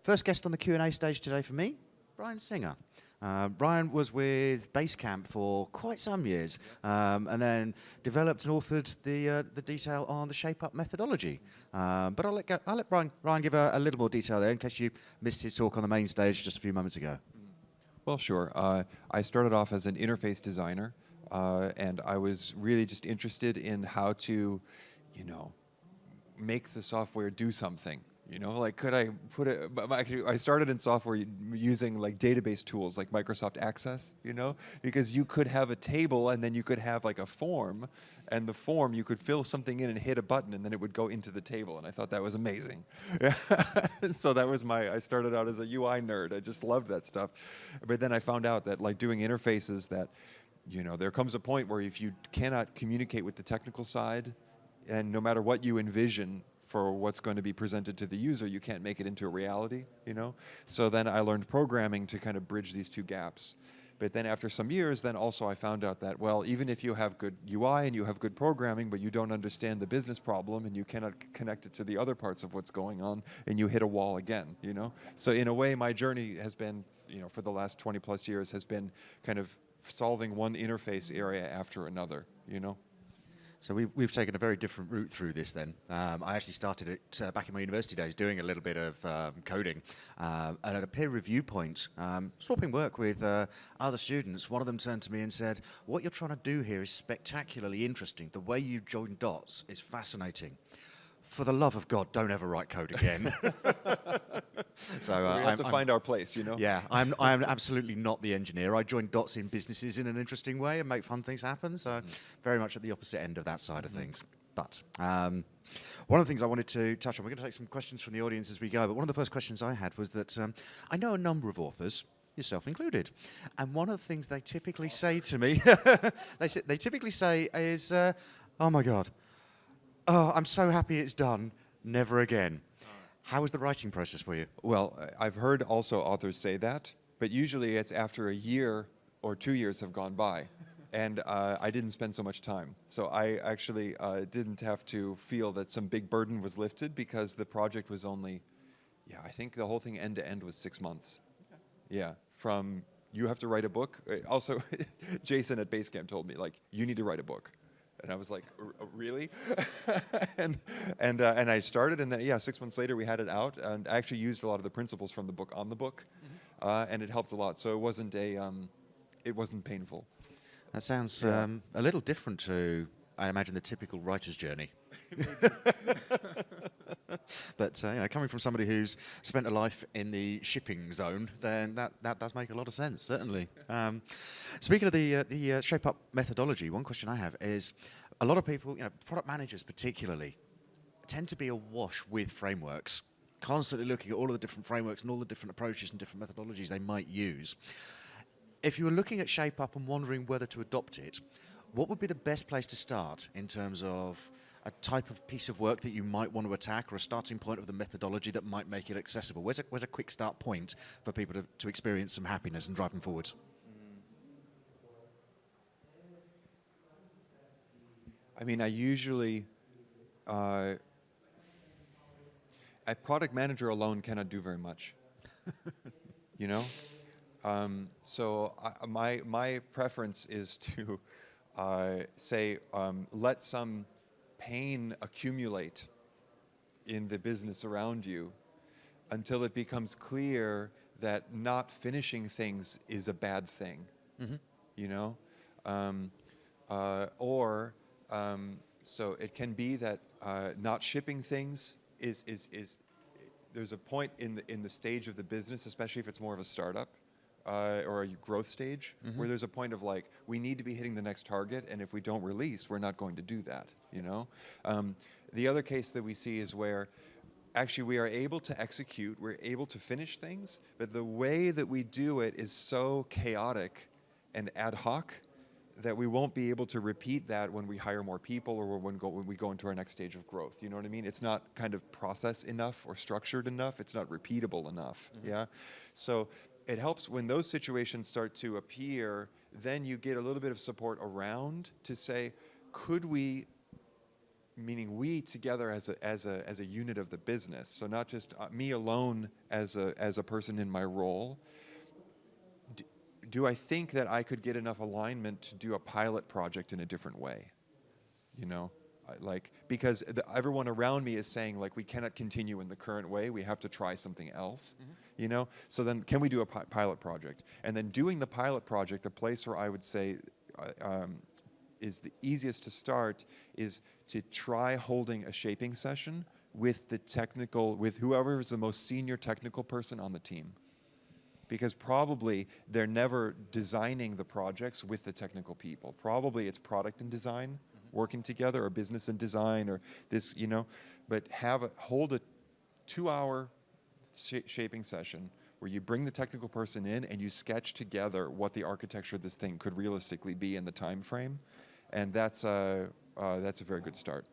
First guest on the Q&A stage today for me, Brian Singer. Brian was with Basecamp for quite some years, and then developed and authored the detail on the Shape-Up methodology. But I'll let Brian give a little more detail there in case you missed his talk on the main stage just a few moments ago. Well, sure. I started off as an interface designer, and I was really just interested in how to, make the software do something. Like could I put it? Actually, I started in software using like database tools like Microsoft Access. Because you could have a table and then you could have like a form, and the form you could fill something in and hit a button and then it would go into the table, and I thought that was amazing. So that was I started out as a UI nerd. I just loved that stuff, but then I found out that like doing interfaces that, there comes a point where if you cannot communicate with the technical side, and no matter what you envision for what's going to be presented to the user, you can't make it into a reality, So then I learned programming to kind of bridge these two gaps. But then after some years, then also I found out that, well, even if you have good UI and you have good programming, but you don't understand the business problem and you cannot connect it to the other parts of what's going on, and you hit a wall again, So in a way, my journey has been, for the last 20 plus years, has been kind of solving one interface area after another, So we've taken a very different route through this then. I actually started it back in my university days doing a little bit of coding. And at a peer review point, swapping work with other students, one of them turned to me and said, "What you're trying to do here is spectacularly interesting. The way you join dots is fascinating. For the love of God, don't ever write code again." So we have to find our place, Yeah, I'm absolutely not the engineer. I join dots in businesses in an interesting way and make fun things happen. So very much at the opposite end of that side of things. But one of the things I wanted to touch on, we're going to take some questions from the audience as we go, but one of the first questions I had was that I know a number of authors, yourself included, and one of the things they typically say to me, they typically say is, "Oh my God, oh, I'm so happy it's done, never again." How was the writing process for you? Well, I've heard also authors say that, but usually it's after a year or 2 years have gone by, and I didn't spend so much time. So I actually didn't have to feel that some big burden was lifted, because the project was only, I think the whole thing end to end was 6 months. Okay. Yeah, from you have to write a book. Also, Jason at Basecamp told me, like, you need to write a book. And I was like, really? and I started, and then 6 months later we had it out, and I actually used a lot of the principles from the book on the book, and it helped a lot. So it wasn't painful. That sounds a little different to, I imagine, the typical writer's journey. But coming from somebody who's spent a life in the shipping zone, then that does make a lot of sense, certainly. Speaking of the Shape-Up methodology, one question I have is, a lot of people, product managers particularly, tend to be awash with frameworks, constantly looking at all of the different frameworks and all the different approaches and different methodologies they might use. If you were looking at Shape-Up and wondering whether to adopt it, what would be the best place to start in terms of a type of piece of work that you might want to attack, or a starting point of the methodology that might make it accessible? Where's a quick start point for people to experience some happiness and drive them forward? I mean, I usually, a product manager alone cannot do very much, So my preference is to say, let some pain accumulate in the business around you until it becomes clear that not finishing things is a bad thing, so it can be that not shipping things is there's a point in the stage of the business, especially if it's more of a startup, or a growth stage, where there's a point of like, we need to be hitting the next target, and if we don't release, we're not going to do that, The other case that we see is where actually we are able to execute, we're able to finish things, but the way that we do it is so chaotic and ad hoc that we won't be able to repeat that when we hire more people, or when we go into our next stage of growth. You know what I mean? It's not kind of process enough or structured enough. It's not repeatable enough. Yeah. So it helps when those situations start to appear. Then you get a little bit of support around to say, could we meaning we together as a unit of the business. So not just me alone as a person in my role. Do I think that I could get enough alignment to do a pilot project in a different way? You know, because everyone around me is saying like we cannot continue in the current way. We have to try something else. You know, so then can we do a pilot project? And then doing the pilot project, the place where I would say is the easiest to start is to try holding a shaping session with with whoever is the most senior technical person on the team. Because probably they're never designing the projects with the technical people. Probably it's product and design working together, or business and design, or this, you know. But hold a 2-hour shaping session where you bring the technical person in and you sketch together what the architecture of this thing could realistically be in the time frame, and that's a very good start.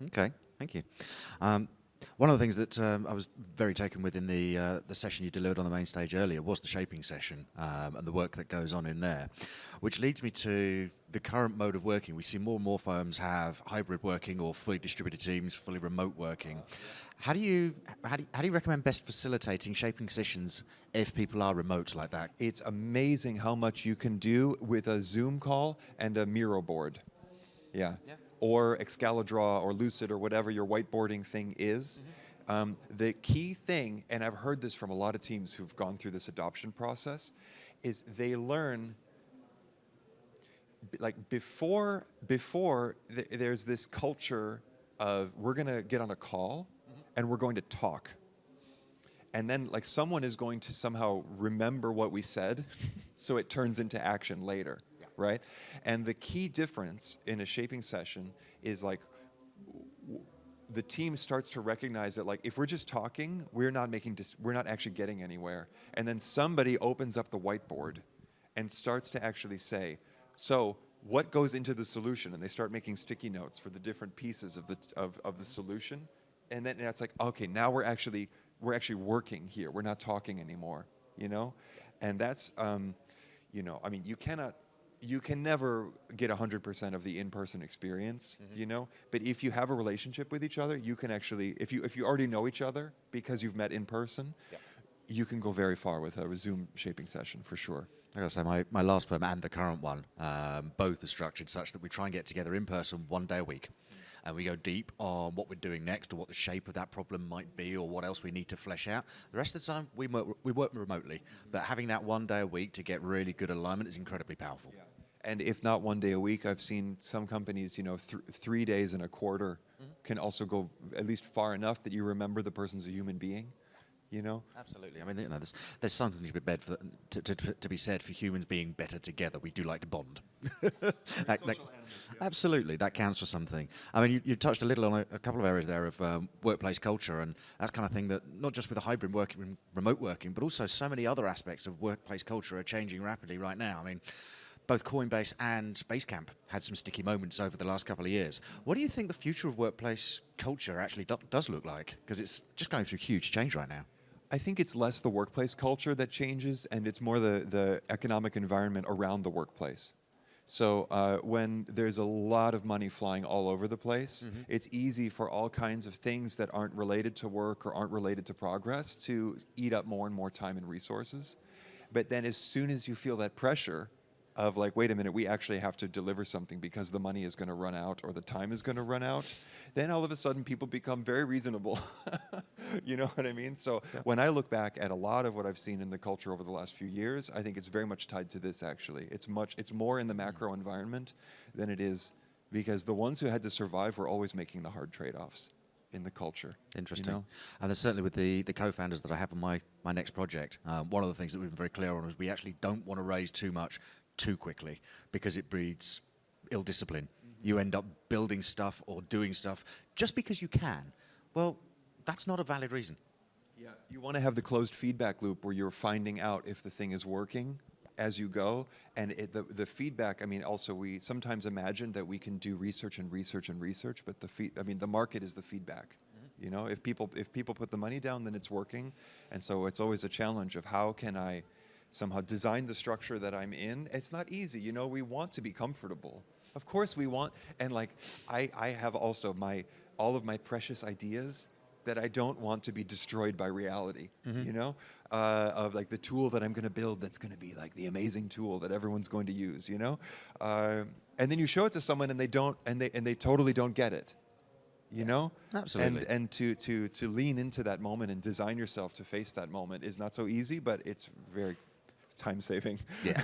Okay, thank you. One of the things that I was very taken with in the session you delivered on the main stage earlier was the shaping session and the work that goes on in there, which leads me to the current mode of working. We see more and more firms have hybrid working or fully distributed teams, fully remote working. How do you recommend best facilitating shaping sessions if people are remote like that? It's amazing how much you can do with a Zoom call and a Miro board. Yeah. Or Excalidraw or Lucid or whatever your whiteboarding thing is. The key thing, and I've heard this from a lot of teams who've gone through this adoption process, is they learn, like before there's this culture of we're going to get on a call and we're going to talk. And then like someone is going to somehow remember what we said so it turns into action later. Right? And the key difference in a shaping session is like the team starts to recognize that like if we're just talking, we're not actually getting anywhere. And then somebody opens up the whiteboard and starts to actually say, so what goes into the solution? And they start making sticky notes for the different pieces of the solution. And then it's like, okay, now we're actually working here. We're not talking anymore, you know? And that's you know, I mean, you can never get 100% of the in-person experience, you know? But if you have a relationship with each other, you can actually, if you already know each other because you've met in person, you can go very far with a Zoom shaping session for sure. I gotta say, my last firm and the current one, both are structured such that we try and get together in person 1 day a week. And we go deep on what we're doing next, or what the shape of that problem might be, or what else we need to flesh out. The rest of the time, we work remotely. But having that 1 day a week to get really good alignment is incredibly powerful. Yeah. And if not 1 day a week, I've seen some companies, you know, 3 days in a quarter can also go at least far enough that you remember the person's a human being, you know? Absolutely. I mean, you know, there's something to be said for humans being better together. We do like to bond. Absolutely, that counts for something. I mean, you touched a little on a couple of areas there of workplace culture, and that's kind of thing that not just with the hybrid working, remote working, but also so many other aspects of workplace culture are changing rapidly right now. I mean, both Coinbase and Basecamp had some sticky moments over the last couple of years. What do you think the future of workplace culture actually does look like? Because it's just going through huge change right now. I think it's less the workplace culture that changes, and it's more the economic environment around the workplace. So when there's a lot of money flying all over the place, it's easy for all kinds of things that aren't related to work or aren't related to progress to eat up more and more time and resources. But then as soon as you feel that pressure of like, wait a minute, we actually have to deliver something because the money is going to run out or the time is going to run out, then all of a sudden people become very reasonable. You know what I mean? So when I look back at a lot of what I've seen in the culture over the last few years, I think it's very much tied to this actually. It's more in the macro environment than it is, because the ones who had to survive were always making the hard trade-offs in the culture. Interesting. You know? And there's certainly with the co-founders that I have on my next project, one of the things that we've been very clear on is we actually don't want to raise too much too quickly, because it breeds ill discipline. You end up building stuff or doing stuff just because you can. Well, that's not a valid reason. Yeah, you want to have the closed feedback loop where you're finding out if the thing is working as you go. And the feedback, I mean, also we sometimes imagine that we can do research, but the market is the feedback. You know, if people put the money down, then it's working. And so it's always a challenge of how can I somehow design the structure that I'm in. It's not easy, you know. We want to be comfortable. Of course we want, and like I have also all of my precious ideas that I don't want to be destroyed by reality, you know, of like the tool that I'm going to build that's going to be like the amazing tool that everyone's going to use, you know. And then you show it to someone and they don't, and they totally don't get it, you know. Absolutely. And to lean into that moment and design yourself to face that moment is not so easy, but it's very time saving. Yeah.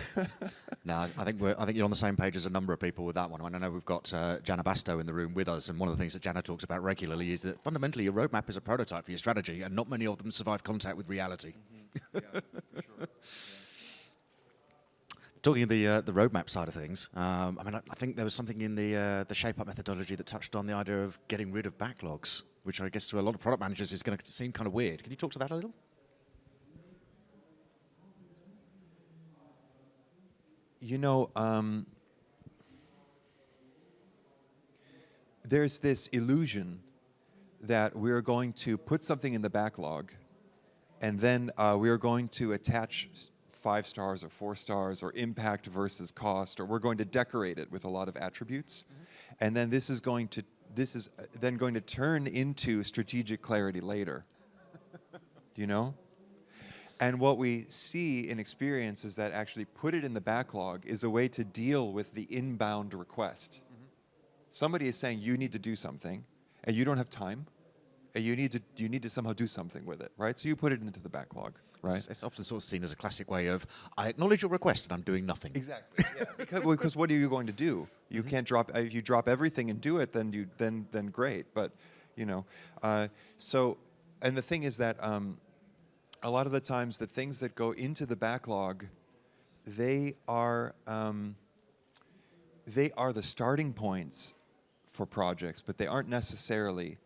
No, I think you're on the same page as a number of people with that one. I know we've got Jana Basto in the room with us, and one of the things that Jana talks about regularly is that fundamentally your roadmap is a prototype for your strategy, and not many of them survive contact with reality. Yeah, for sure. Talking of the roadmap side of things, I mean, I think there was something in the Shape Up methodology that touched on the idea of getting rid of backlogs, which I guess to a lot of product managers is going to seem kind of weird. Can you talk to that a little? You know, there's this illusion that we're going to put something in the backlog, and then we're going to attach 5 stars or 4 stars or impact versus cost, or we're going to decorate it with a lot of attributes, and then this is then going to turn into strategic clarity later. You know? And what we see in experience is that actually put it in the backlog is a way to deal with the inbound request. Somebody is saying you need to do something, and you don't have time, and you need to somehow do something with it, right? So you put it into the backlog, right? It's often sort of seen as a classic way of, I acknowledge your request and I'm doing nothing. Exactly. Yeah. Because what are you going to do? You can't drop. If you drop everything and do it, then great. But you know, and the thing is that. A lot of the times, the things that go into the backlog, they are the starting points for projects, but they aren't necessarily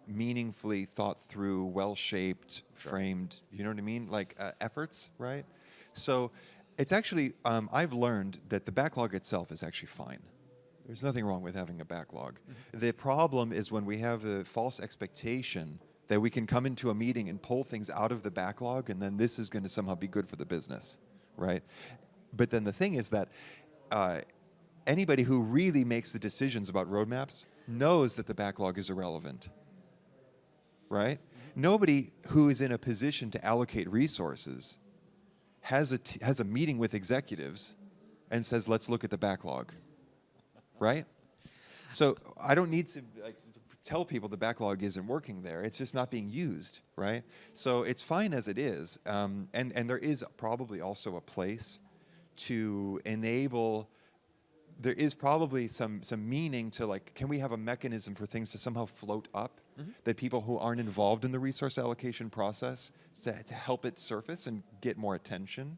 meaningfully thought through, well-shaped, framed. You know what I mean? Like efforts, right? So, it's actually I've learned that the backlog itself is actually fine. There's nothing wrong with having a backlog. The problem is when we have the false expectation that we can come into a meeting and pull things out of the backlog, and then this is going to somehow be good for the business, right? But then the thing is that anybody who really makes the decisions about roadmaps knows that the backlog is irrelevant, right? Nobody who is in a position to allocate resources has a meeting with executives and says, let's look at the backlog, right? So I don't need to tell people the backlog isn't working there. It's just not being used, right? So it's fine as it is. And there is probably also a place to enable, there is probably some meaning to like, can we have a mechanism for things to somehow float up that people who aren't involved in the resource allocation process to help it surface and get more attention?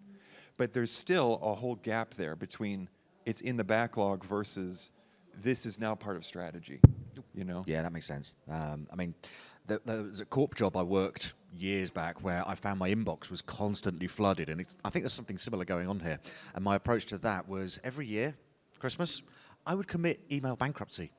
But there's still a whole gap there between it's in the backlog versus this is now part of strategy. You know? Yeah, that makes sense. I mean, there was a corp job I worked years back where I found my inbox was constantly flooded, and I think there's something similar going on here. And my approach to that was every year, Christmas, I would commit email bankruptcy.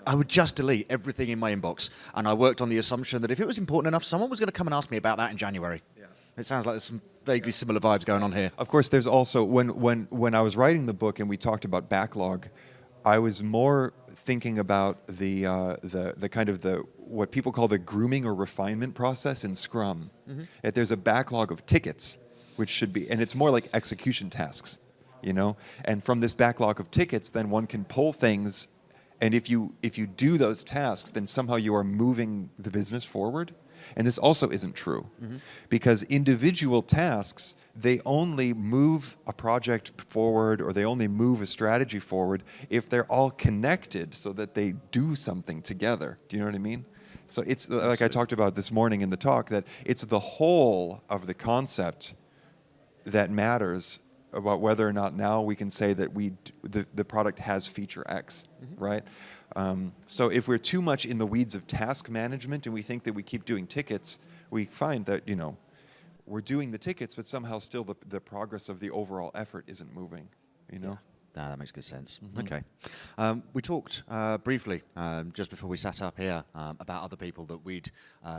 I would just delete everything in my inbox, and I worked on the assumption that if it was important enough, someone was going to come and ask me about that in January. Yeah. It sounds like there's some vaguely similar vibes going on here. Of course, there's also, when I was writing the book and we talked about backlog, I was more thinking about the kind of what people call the grooming or refinement process in Scrum. That there's a backlog of tickets, which should be, and it's more like execution tasks, you know. And from this backlog of tickets, then one can pull things, and if you do those tasks, then somehow you are moving the business forward. And this also isn't true, because individual tasks, they only move a project forward or they only move a strategy forward if they're all connected so that they do something together. Do you know what I mean? So it's like I talked about this morning in the talk, that it's the whole of the concept that matters about whether or not now we can say that the product has feature X, right? So if we're too much in the weeds of task management and we think that we keep doing tickets, we find that, you know, we're doing the tickets, but somehow still the progress of the overall effort isn't moving, you know? Yeah. That makes good sense. Mm-hmm. Okay. We talked briefly just before we sat up here about other people that we'd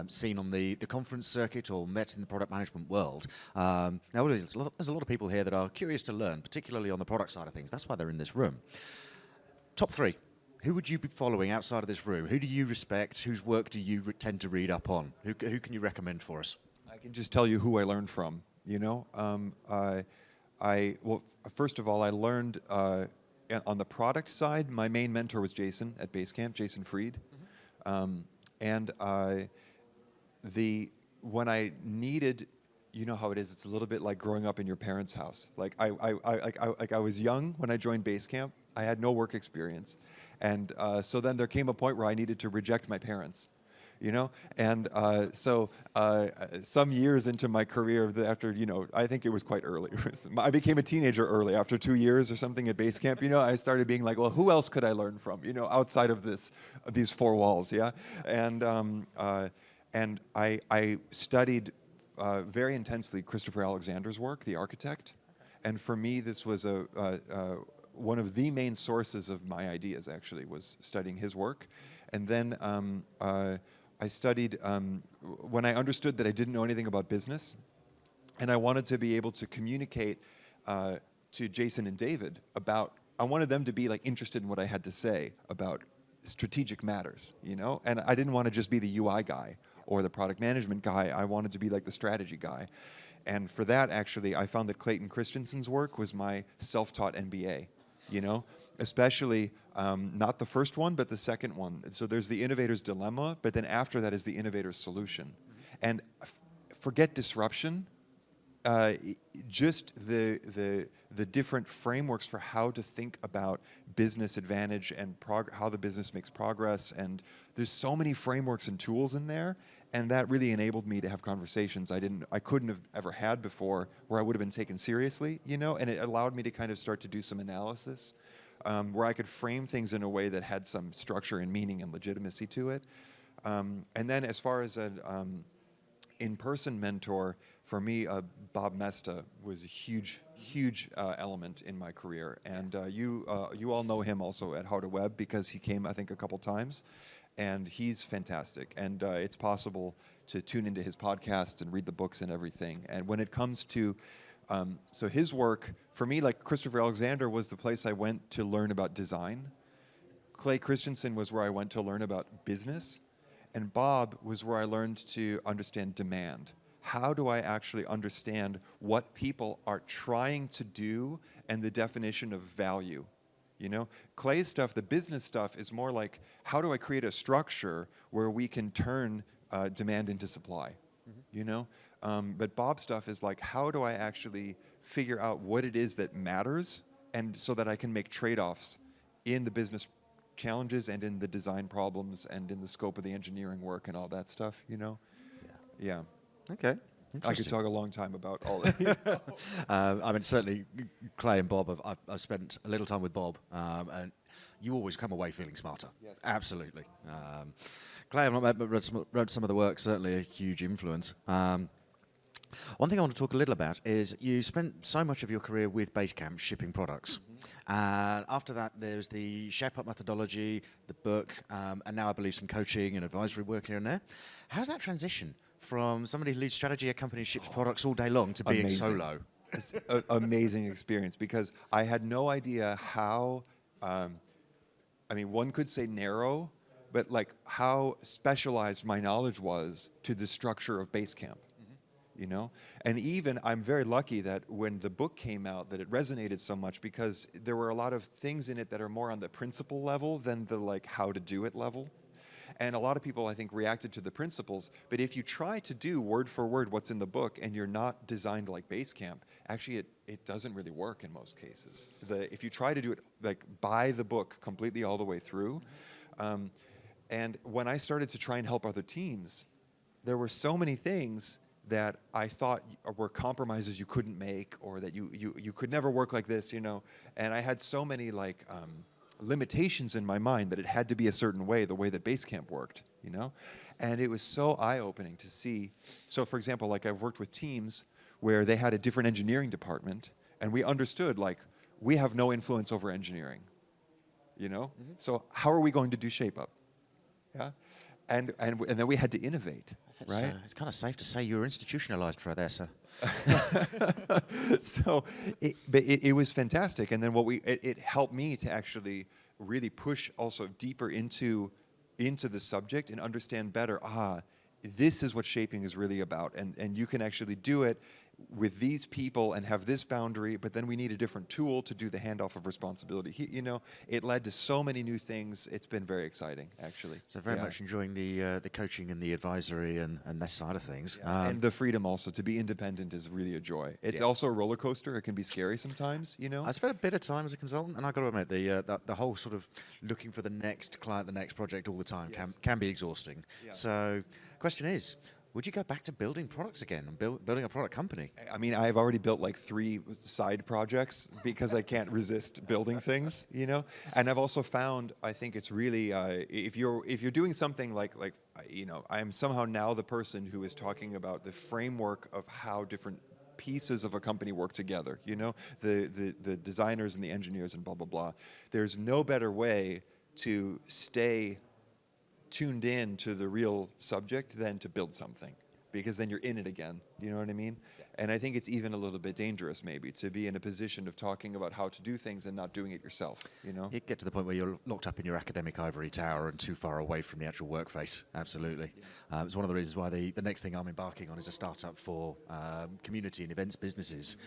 seen on the conference circuit or met in the product management world. Now, there's a lot of people here that are curious to learn, particularly on the product side of things. That's why they're in this room. Top three. Who would you be following outside of this room? Who do you respect? Whose work do you tend to read up on? Who can you recommend for us? I can just tell you who I learned from. First of all, I learned on the product side. My main mentor was Jason at Basecamp, Jason Fried, and when I needed, you know how it is. It's a little bit like growing up in your parents' house. Like I was young when I joined Basecamp. I had no work experience, and so then there came a point where I needed to reject my parents. And some years into my career, after, I think it was quite early. I became a teenager early, after 2 years or something at Basecamp, I started being like, well, who else could I learn from, outside of these four walls, yeah? And I studied very intensely Christopher Alexander's work, the architect. And for me, this was one of the main sources of my ideas, actually, was studying his work. And then I studied, when I understood that I didn't know anything about business, and I wanted to be able to communicate to Jason and David I wanted them to be like interested in what I had to say about strategic matters, and I didn't want to just be the UI guy or the product management guy. I wanted to be like the strategy guy. And for that, actually, I found that Clayton Christensen's work was my self-taught MBA, especially not the first one, but the second one. So there's the innovator's dilemma, but then after that is the innovator's solution. And forget disruption, just the different frameworks for how to think about business advantage and how the business makes progress. And there's so many frameworks and tools in there. And that really enabled me to have conversations I couldn't have ever had before, where I would have been taken seriously, and it allowed me to kind of start to do some analysis, where I could frame things in a way that had some structure and meaning and legitimacy to it. And then as far as an in-person mentor, for me, Bob Mesta was a huge element in my career. And you all know him also at How to Web, because he came, I think, a couple times. And he's fantastic. And it's possible to tune into his podcasts and read the books and everything. And when it comes to, so his work, for me, like Christopher Alexander was the place I went to learn about design. Clay Christensen was where I went to learn about business. And Bob was where I learned to understand demand. How do I actually understand what people are trying to do and the definition of value? Clay's stuff, the business stuff, is more like, how do I create a structure where we can turn demand into supply? But Bob's stuff is like, how do I actually figure out what it is that matters, and so that I can make trade-offs in the business challenges and in the design problems and in the scope of the engineering work and all that stuff, Yeah. Okay. I could talk a long time about all that. I mean, certainly, Clay and Bob, I've spent a little time with Bob, and you always come away feeling smarter. Yes. Absolutely. Clay, I've not met, but read some of the work, certainly a huge influence. One thing I want to talk a little about is you spent so much of your career with Basecamp shipping products. And after that, there's the Shape Up methodology, the book, and now I believe some coaching and advisory work here and there. How's that transition from somebody who leads strategy at companies, ships products all day long, to being solo? It's an amazing experience, because I had no idea how, one could say narrow, but like how specialized my knowledge was to the structure of Basecamp. And even I'm very lucky that when the book came out, that it resonated so much, because there were a lot of things in it that are more on the principle level than the like how to do it level. And a lot of people, I think, reacted to the principles. But if you try to do word for word what's in the book and you're not designed like Basecamp, actually it doesn't really work in most cases. If you try to do it like by the book completely all the way through, and when I started to try and help other teams, there were so many things that I thought were compromises you couldn't make, or that you could never work like this, And I had so many like limitations in my mind that it had to be a certain way, the way that Basecamp worked, And it was so eye-opening to see. So for example, like I've worked with teams where they had a different engineering department, and we understood like we have no influence over engineering, you know? So how are we going to do shape up? Yeah? And then we had to innovate, right? It's kind of safe to say you were institutionalized for there, sir. So it was fantastic. And then it helped me to actually really push also deeper into the subject and understand better, this is what shaping is really about. And you can actually do it with these people and have this boundary, but then we need a different tool to do the handoff of responsibility. You know, it led to so many new things. It's been very exciting, actually. So very much enjoying the coaching and the advisory and that side of things. And the freedom also to be independent is really a joy. It's also a roller coaster. It can be scary sometimes, you know. I spent a bit of time as a consultant, and I got to admit, the whole sort of looking for the next client, the next project all the time can be exhausting. Yeah. So, question is, would you go back to building products again and building a product company? I mean, I've already built like 3 side projects because I can't resist building things, you know. And I've also found, I think it's really if you're doing something like you know, I am somehow now the person who is talking about the framework of how different pieces of a company work together. You know, the designers and the engineers and blah blah blah. There's no better way to stay tuned in to the real subject than to build something, because then you're in it again. You know what I mean? Yeah. And I think it's even a little bit dangerous maybe to be in a position of talking about how to do things and not doing it yourself, you know? You get to the point where you're locked up in your academic ivory tower and too far away from the actual work face. Absolutely. Yeah. It's one of the reasons why the next thing I'm embarking on is a startup for community and events businesses.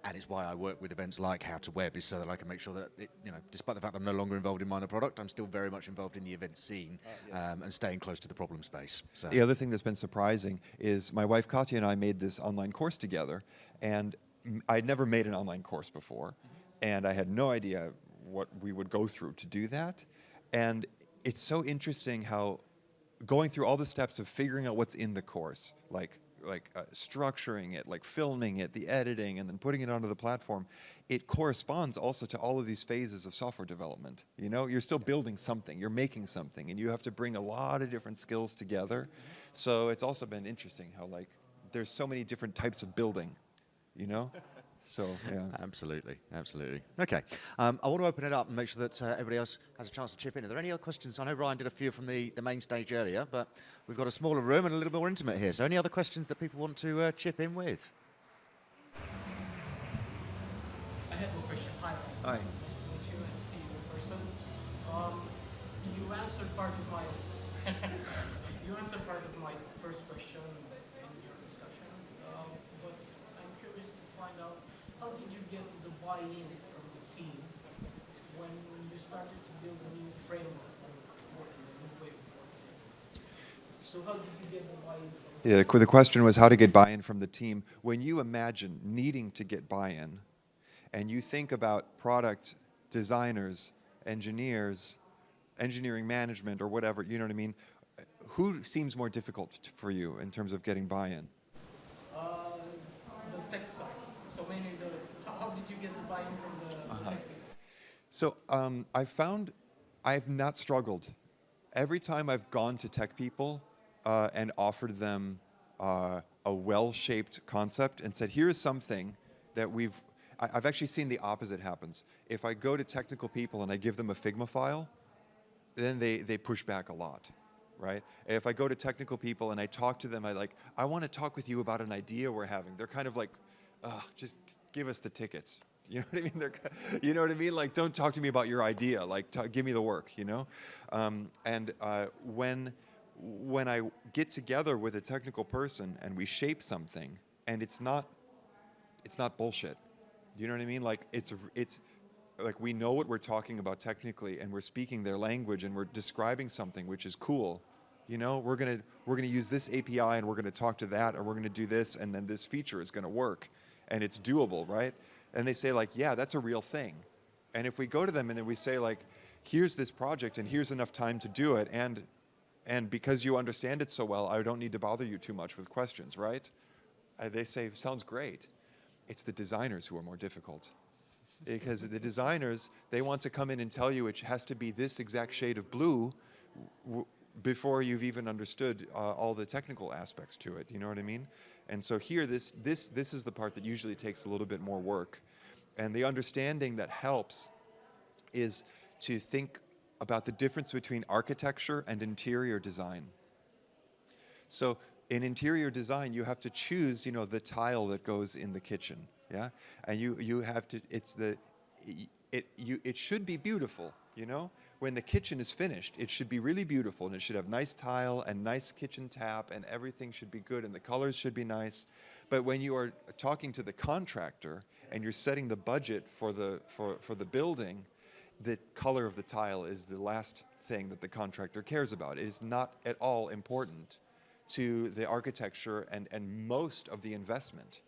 And it's why I work with events like How to Web, is so that I can make sure that, you know, despite the fact that I'm no longer involved in minor product, I'm still very much involved in the event scene and staying close to the problem space. So. The other thing that's been surprising is my wife Katya and I made this online course together, and I'd never made an online course before, and I had no idea what we would go through to do that. And it's so interesting how going through all the steps of figuring out what's in the course, like structuring it, like filming it, the editing, and then putting it onto the platform, it corresponds also to all of these phases of software development. You know, you're still building something, you're making something, and you have to bring a lot of different skills together. So it's also been interesting how there's so many different types of building, you know? So, yeah. Absolutely, absolutely. Okay, I want to open it up and make sure that everybody else has a chance to chip in. Are there any other questions? I know Ryan did a few from the main stage earlier, but we've got a smaller room and a little more intimate here. So any other questions that people want to chip in with? I have a question. Hi. Hi. Nice to meet you and see you in person. You answered part of my first question in your discussion, but I'm curious to find out, how did you get the buy-in from the team when you started to build a new framework for working, a new way of working? So how did you get the buy-in from the Yeah, the question was how to get buy-in from the team. When you imagine needing to get buy-in, and you think about product designers, engineers, engineering management, or whatever, you know what I mean? Who seems more difficult for you in terms of getting buy-in? the tech side? So mainly how did you get the buy-in from the tech people? So I've found I've not struggled. Every time I've gone to tech people and offered them a well-shaped concept and said, here's something that I've actually seen the opposite happens. If I go to technical people and I give them a Figma file, then they push back a lot, right? If I go to technical people and I talk to them, I want to talk with you about an idea we're having. They're kind of like, just give us the tickets. You know what I mean? You know what I mean? Like, don't talk to me about your idea. Like, give me the work, you know? When I get together with a technical person and we shape something, and it's not bullshit. You know what I mean? Like, it's like we know what we're talking about technically, and we're speaking their language, and we're describing something which is cool. You know, we're gonna use this API, and we're gonna talk to that, or we're gonna do this, and then this feature is gonna work, and it's doable, right? And they say like, yeah, that's a real thing. And if we go to them and then we say like, here's this project, and here's enough time to do it, and because you understand it so well, I don't need to bother you too much with questions, right? They say, sounds great. It's the designers who are more difficult. Because the designers, they want to come in and tell you it has to be this exact shade of blue before you've even understood all the technical aspects to it. You know what I mean? And so here, this is the part that usually takes a little bit more work. And the understanding that helps is to think about the difference between architecture and interior design. So in interior design, you have to choose, the tile that goes in the kitchen, yeah? And you have to, it should be beautiful, When the kitchen is finished, it should be really beautiful, and it should have nice tile and nice kitchen tap, and everything should be good, and the colors should be nice. But when you are talking to the contractor and you're setting the budget for the building, the color of the tile is the last thing that the contractor cares about. It is not at all important to the architecture and most of the investment,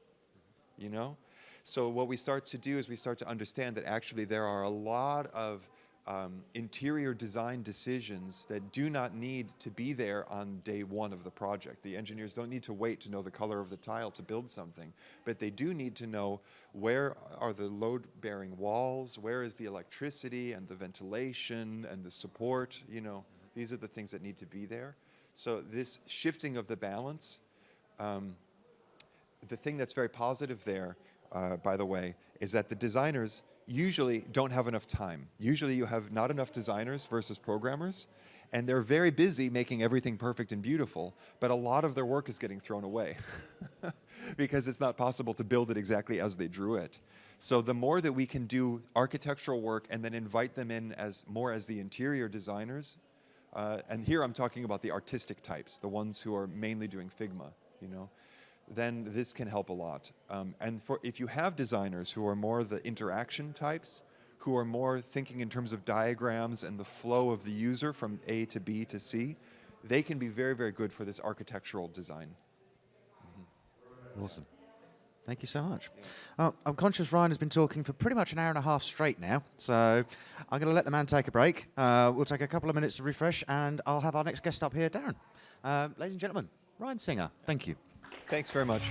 So what we start to do is we start to understand that actually there are a lot of interior design decisions that do not need to be there on day one of the project. The engineers don't need to wait to know the color of the tile to build something, but they do need to know where are the load-bearing walls, where is the electricity and the ventilation and the support, These are the things that need to be there. So this shifting of the balance, the thing that's very positive there, by the way, is that the designers usually don't have enough time. Usually you have not enough designers versus programmers, and they're very busy making everything perfect and beautiful, but a lot of their work is getting thrown away because it's not possible to build it exactly as they drew it. So the more that we can do architectural work and then invite them in as the interior designers, and here I'm talking about the artistic types, the ones who are mainly doing Figma, then this can help a lot. And if you have designers who are more the interaction types, who are more thinking in terms of diagrams and the flow of the user from A to B to C, they can be very, very good for this architectural design. Awesome. Thank you so much. I'm conscious Ryan has been talking for pretty much an hour and a half straight now, so I'm going to let the man take a break. We'll take a couple of minutes to refresh, and I'll have our next guest up here, Darren. Ladies and gentlemen, Ryan Singer, thank you. Thanks very much.